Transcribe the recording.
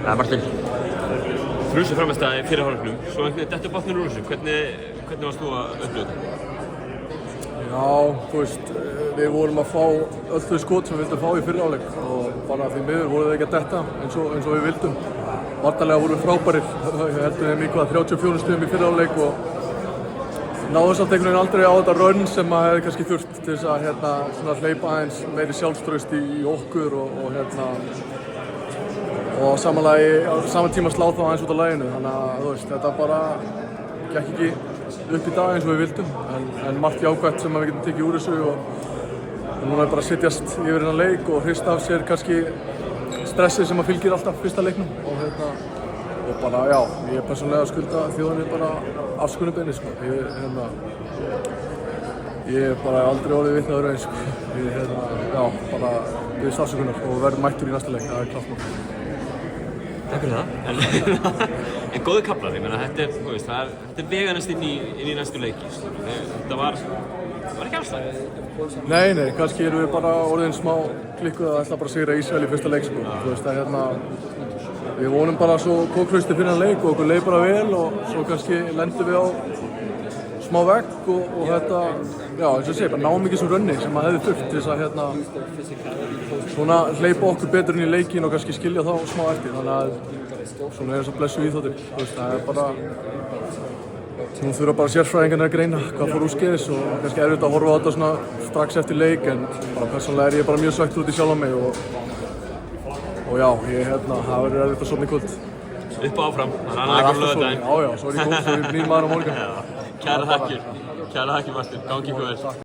Það Martin. Frusi framistæði fyrir hálfleiknum, svo einhvern veginn dettur botninn úr þessu. Hvernig varst þú að upplifa þetta? Já, þú veist, við vorum að fá öll þau skot sem við vildum fá í fyrri hálfleik og bara því miður voru þau ekki að detta eins og við vildum. Varnarlega vorum við frábærir, við heldum þeim í 34 stigum í fyrri hálfleik og náðum samt einhvern veginn aldrei á þetta rönn sem að hefði kannski þurft til þess að svona hleypa aðeins meiri sjálfstraust í okkur og saman tíma slá þá aðeins út af laginu, þannig að þú veist, þetta bara gekk ekki upp í dag eins og við vildum, en margt jákvætt sem við getum tekið úr þessu og núna er bara að setjast yfir hennar leik og hrista af sér kannski stressið sem að fylgir alltaf fyrsta leiknum og bara, já, ég er persónulega að skulda þjóðinni bara afsökunarbeiðni, sko. Ég er bara aldrei orðið vitni öðru eins, sko. Já, bara biðst afsökunar og verður mættur í næsta leik, það er klart mál. Takk fyrir það. En góði kaflar, ég meina, þetta er veganast inn í næstu leiki. Þetta var ekki alls það. Nei, kannski erum við bara orðin smá klikkuð að ætla bara að sigra Ísrael í fyrsta leik, sko. Þú veist, við vonum bara svo kókrausti fyrir hann leik og okkur leið bara vel og svo kannski lendum við á smá vegg og þetta, já, eins og ég segi, bara náum ekki sem rönni sem að hefði þurft til þess að svona hleypa okkur betur inn í leikin og kannski skilja þá smá eftir, þannig að svona er þess að blessu íþróttir, þú veist, það er bara nú þurfa bara sérfræðingarnir að greina hvað fór úrskeiðis og kannski erfitt að horfa á þetta svona strax eftir leik en bara persónulega er ég bara mjög svekktur út í sjálfan mig og já, það verður erfitt að sofna í kvöld. Upp og áfram, það er annað ekki lögðardaginn. Já, svo er ég nýr maður á morgun. Kæra þakkir Martin, gangi ykkur vel.